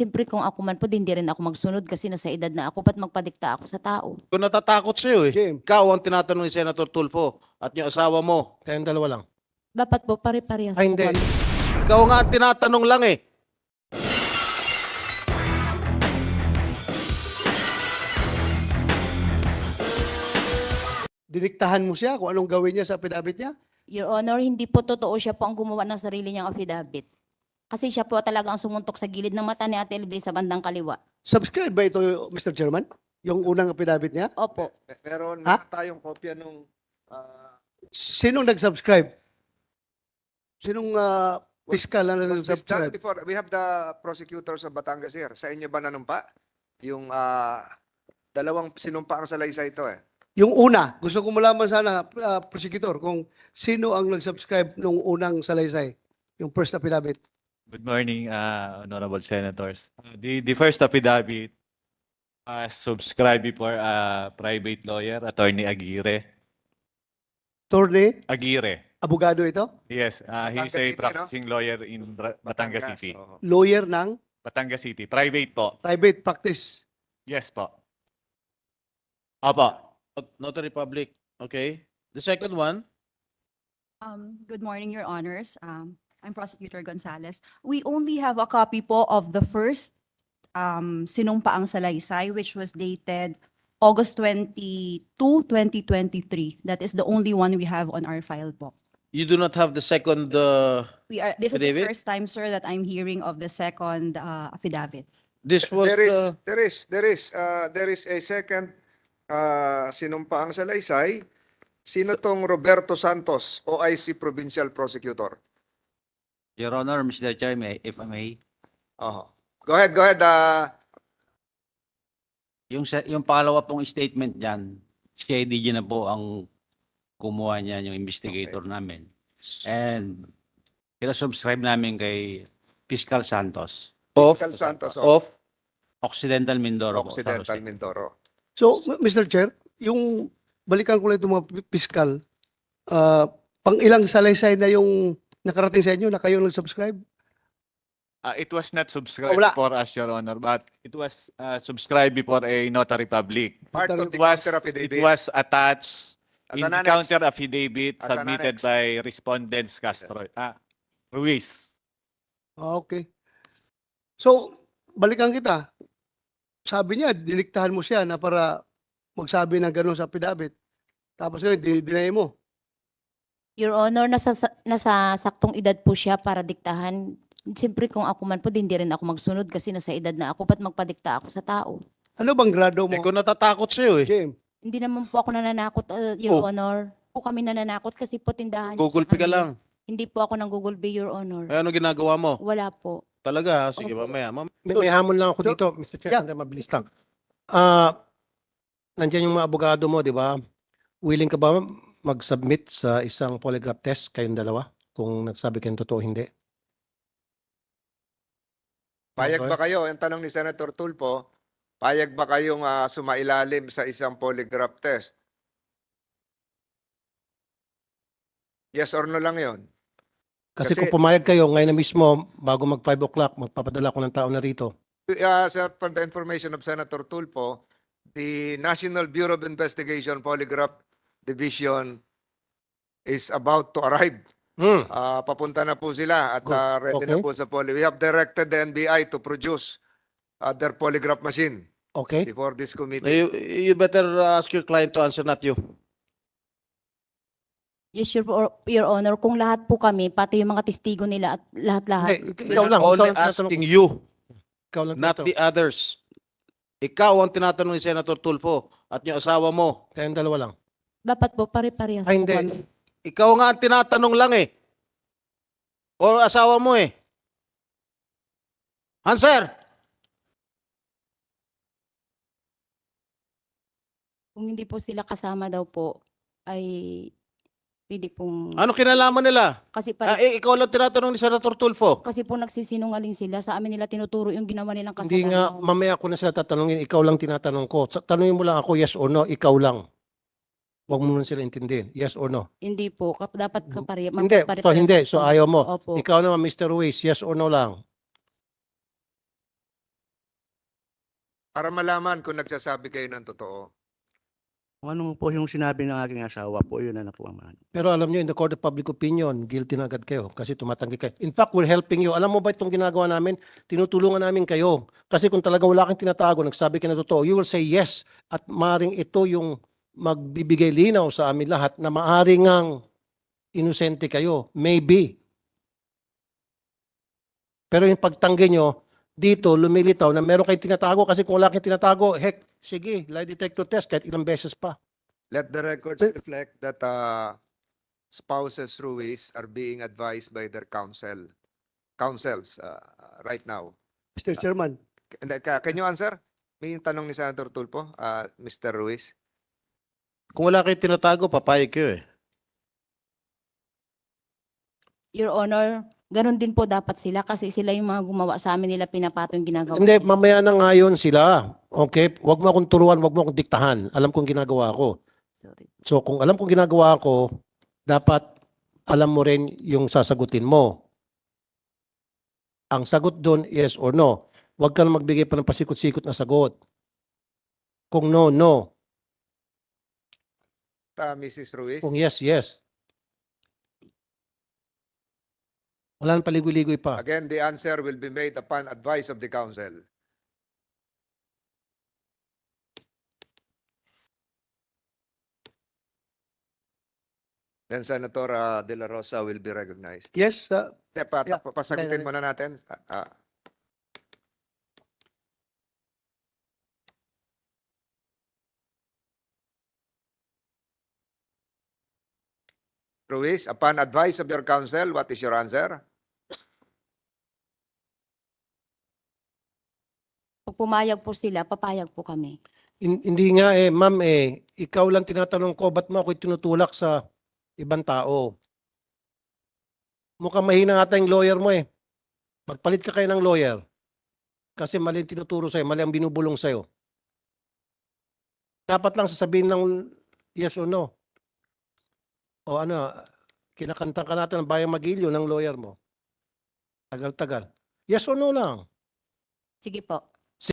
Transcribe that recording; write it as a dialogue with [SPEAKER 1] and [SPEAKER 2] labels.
[SPEAKER 1] Siyempre kung ako man po, hindi rin ako magsunod kasi nasa edad na ako, ba't magpadikta ako sa tao?
[SPEAKER 2] Kung natatakot sa'yo eh.
[SPEAKER 3] Jim.
[SPEAKER 2] Ikaw ang tinatanong ni Senator Tulfo at yung asawa mo.
[SPEAKER 3] Kayong dalawa lang.
[SPEAKER 1] Dapat po pare-parehas
[SPEAKER 3] Ay,
[SPEAKER 1] po
[SPEAKER 3] hindi.
[SPEAKER 1] kami.
[SPEAKER 2] Ikaw nga ang tinatanong lang eh.
[SPEAKER 3] Diniktahan mo siya kung anong gawin niya sa affidavit niya?
[SPEAKER 1] Your Honor, hindi po totoo siya po ang gumawa ng sarili niyang affidavit. Kasi siya po talaga ang sumuntok sa gilid ng mata ni Ate Elvie sa bandang kaliwa.
[SPEAKER 3] Subscribe ba ito, Mr. Chairman? Yung unang affidavit niya?
[SPEAKER 1] Opo.
[SPEAKER 4] Meron
[SPEAKER 3] Ha?
[SPEAKER 4] na tayong kopya nung
[SPEAKER 3] Sinong nag-subscribe? Sinong fiscal na
[SPEAKER 4] was this done
[SPEAKER 3] nag-subscribe?
[SPEAKER 4] before? We have the prosecutors of Batangas here. Sa inyo ba nanumpa? Yung dalawang sinumpa ang salaysay ito eh.
[SPEAKER 3] Yung una, gusto ko malaman sana, prosecutor, kung sino ang nag-subscribe nung unang salaysay, yung first affidavit.
[SPEAKER 5] Good morning, honorable senators. The first affidavit subscribed before private lawyer, Attorney Aguirre.
[SPEAKER 3] Torne,
[SPEAKER 5] Aguirre,
[SPEAKER 3] abogado ito,
[SPEAKER 5] yes,
[SPEAKER 4] Batangas
[SPEAKER 5] he's a
[SPEAKER 4] City, no?
[SPEAKER 5] practicing lawyer in Batangas City.
[SPEAKER 4] oo.
[SPEAKER 3] lawyer ng
[SPEAKER 5] Batangas City, private po.
[SPEAKER 3] private practice.
[SPEAKER 5] Yes po. Opo.
[SPEAKER 2] Notary Public. Okay. The second one.
[SPEAKER 6] Good morning, Your Honors. I'm Prosecutor Gonzales. We only have a copy po of the first sinumpaang salaysay, which was dated August 22, 2023. That is the only one we have on our file po.
[SPEAKER 2] You do not have the second.
[SPEAKER 6] This is the
[SPEAKER 2] Affidavit?
[SPEAKER 6] first time, sir, that I'm hearing of the second affidavit.
[SPEAKER 2] This was.
[SPEAKER 4] There is a second sinumpaang salaysay. Sino tong Roberto Santos, OIC Provincial Prosecutor?
[SPEAKER 7] Your Honor, Mr. Chair, if I may,
[SPEAKER 4] Go ahead, go ahead.
[SPEAKER 7] yung pangalawa pong statement dyan, si IDG na po ang kumuha niya, yung investigator namin. And pinasubscribe namin kay Fiscal Santos,
[SPEAKER 4] Fiscal Santos
[SPEAKER 2] Of.
[SPEAKER 7] Occidental Mindoro po.
[SPEAKER 4] Occidental
[SPEAKER 7] San Jose.
[SPEAKER 4] Mindoro.
[SPEAKER 3] So, Mr. Chair, yung balikan ko lang itong mga fiscal, pang ilang salaysay na yung nakarating sa inyo na kayo nag-subscribe?
[SPEAKER 5] It was not subscribed
[SPEAKER 3] Wala.
[SPEAKER 5] for us, Your Honor, but it was subscribed before a notary public.
[SPEAKER 4] Part of the
[SPEAKER 5] It was,
[SPEAKER 4] counter
[SPEAKER 5] it
[SPEAKER 4] affidavit.
[SPEAKER 5] was attached
[SPEAKER 4] As
[SPEAKER 5] in
[SPEAKER 4] an
[SPEAKER 5] the
[SPEAKER 4] annex.
[SPEAKER 5] counter affidavit
[SPEAKER 4] As an
[SPEAKER 5] submitted
[SPEAKER 4] annex.
[SPEAKER 5] by respondents Castro. Ruiz.
[SPEAKER 3] Okay. So, balikan kita. Sabi niya, diniktahan mo siya na para magsabi ng gano'n sa affidavit. Tapos ngayon, dinay mo.
[SPEAKER 1] Your Honor, nasa saktong edad po siya para diktahan. Siyempre kung ako man po, hindi rin ako magsunod kasi nasa edad na ako, ba't magpadikta ako sa tao?
[SPEAKER 3] Ano bang grado mo,
[SPEAKER 2] Eh, kung natatakot sa'yo eh.
[SPEAKER 3] Jim?
[SPEAKER 1] Hindi naman po ako nananakot, Your
[SPEAKER 2] Oh.
[SPEAKER 1] Honor. Po kami nananakot kasi po tindahan. niyo sa
[SPEAKER 2] Gugulpi ka
[SPEAKER 1] kanila.
[SPEAKER 2] lang.
[SPEAKER 1] Hindi po ako nanggugulpi, Your Honor.
[SPEAKER 2] Eh, ano ginagawa mo?
[SPEAKER 1] Wala po.
[SPEAKER 2] Talaga ha? Sige,
[SPEAKER 1] Opo.
[SPEAKER 2] mamaya.
[SPEAKER 8] May hamon lang ako
[SPEAKER 3] So,
[SPEAKER 8] dito, Mr. Chair.
[SPEAKER 3] yeah.
[SPEAKER 8] Sandali, mabilis lang. Nandiyan yung mga abogado mo, di ba? Willing ka ba mag-submit sa isang polygraph test kayong dalawa? Kung nagsabi kayong totoo, hindi.
[SPEAKER 4] Payag ba kayo? Ang tanong ni Senator Tulfo, payag ba kayong sumailalim sa isang polygraph test? Yes or no lang yon.
[SPEAKER 8] Kasi,
[SPEAKER 4] Kasi-
[SPEAKER 8] kung pumayag kayo, ngayon na mismo, bago mag 5 o'clock, magpapadala ko ng tao na rito.
[SPEAKER 4] For the information of Senator Tulfo, the National Bureau of Investigation Polygraph Division is about to arrive. Papunta na po sila at
[SPEAKER 8] Good.
[SPEAKER 4] ready na
[SPEAKER 8] Okay.
[SPEAKER 4] po sa poly. We have directed the NBI to produce their polygraph machine
[SPEAKER 8] Okay?
[SPEAKER 4] before this committee.
[SPEAKER 2] You better ask your client to answer, not you.
[SPEAKER 1] Yes, Your Honor. Kung lahat po kami, pati yung mga testigo nila at lahat-lahat.
[SPEAKER 8] Hindi, ikaw lang.
[SPEAKER 2] Only
[SPEAKER 8] ikaw lang
[SPEAKER 2] asking
[SPEAKER 8] tinatanong-
[SPEAKER 2] you,
[SPEAKER 8] ikaw lang
[SPEAKER 2] not
[SPEAKER 8] tinatanong.
[SPEAKER 2] the others. Ikaw ang tinatanong ni Senator Tulfo at yung asawa mo.
[SPEAKER 8] Kayong dalawa lang.
[SPEAKER 1] Dapat po pare-parehas
[SPEAKER 8] Ay,
[SPEAKER 1] po
[SPEAKER 8] hindi.
[SPEAKER 1] kami.
[SPEAKER 2] Ikaw nga ang tinatanong lang eh. O asawa mo eh. Answer!
[SPEAKER 1] Kung hindi po sila kasama daw po, ay pwede pong...
[SPEAKER 2] Ano kinalaman nila?
[SPEAKER 1] Kasi,
[SPEAKER 2] Ikaw lang tinatanong ni Senator Tulfo.
[SPEAKER 1] kasi po nagsisinungaling sila. Sa amin nila tinuturo yung ginawa nilang kasalanan.
[SPEAKER 8] Hindi nga, mamaya ko na sila tatanungin. Ikaw lang tinatanong ko. Tanungin mo lang ako, yes or no, ikaw lang. Huwag mo nun sila intindihin. Yes or no?
[SPEAKER 1] Hindi po. Dapat kapare.
[SPEAKER 8] Hindi. So, hindi. So, ayaw mo.
[SPEAKER 1] Opo.
[SPEAKER 8] Ikaw naman, Mr. Ruiz, yes or no lang.
[SPEAKER 4] Para malaman kung nagsasabi kayo ng totoo.
[SPEAKER 9] Kung ano po yung sinabi ng aking asawa po, yun ang nakuha man.
[SPEAKER 8] Pero alam nyo, in the court of public opinion, guilty na agad kayo kasi tumatanggi kayo. In fact, we're helping you. Alam mo ba itong ginagawa namin? Tinutulungan namin kayo. Kasi kung talaga wala kang tinatago, nagsabi ka na totoo, you will say yes. At maaring ito yung magbibigay linaw sa amin lahat na maaring ang inosente kayo. Maybe. Pero yung pagtanggi nyo, dito lumilitaw na meron kayong tinatago kasi kung wala kayong tinatago, heck, sige, lie detector test kahit ilang beses pa.
[SPEAKER 4] Let the records reflect that spouses Ruiz are being advised by their counsels right now.
[SPEAKER 3] Mr. Chairman,
[SPEAKER 4] Can you answer? May tanong ni Senator Tulfo, Mr. Ruiz.
[SPEAKER 2] Kung wala kayong tinatago, papayag kayo eh.
[SPEAKER 1] Your Honor, ganun din po dapat sila kasi sila yung mga gumawa sa amin, nila pinapatong ginagawa.
[SPEAKER 8] Hindi, mamaya na ngayon sila. Okay? Huwag mo akong turuan, huwag mo akong diktahan. Alam kong ginagawa ko.
[SPEAKER 1] Sorry.
[SPEAKER 8] So kung alam kong ginagawa ko, dapat alam mo rin yung sasagutin mo. Ang sagot doon, yes or no. Huwag ka na magbigay pa ng pasikot-sikot na sagot. Kung no, no.
[SPEAKER 4] Mrs. Ruiz.
[SPEAKER 8] Kung yes, yes. Wala nang paligoy-ligoy pa.
[SPEAKER 4] Again, the answer will be made upon advice of the counsel. Then Senator De La Rosa will be recognized.
[SPEAKER 3] yes, Yeah.
[SPEAKER 4] Pasagutin muna natin. Ruiz, upon advice of your counsel, what is your answer?
[SPEAKER 1] Pag pumayag po sila, papayag po kami.
[SPEAKER 8] Hindi nga eh, ma'am eh, ikaw lang tinatanong ko, ba't mo ako tinutulak sa ibang tao? Mukhang mahina ata yung lawyer mo eh. Magpalit ka kayo ng lawyer. Kasi mali ang tinuturo sa'yo, mali ang binubulong sa'yo. Dapat lang sasabihin ng yes or no. O ano, kinakanta ka natin ng Bayang Magilyo ng lawyer mo. Tagal-tagal. Yes or no lang.
[SPEAKER 1] Sige po.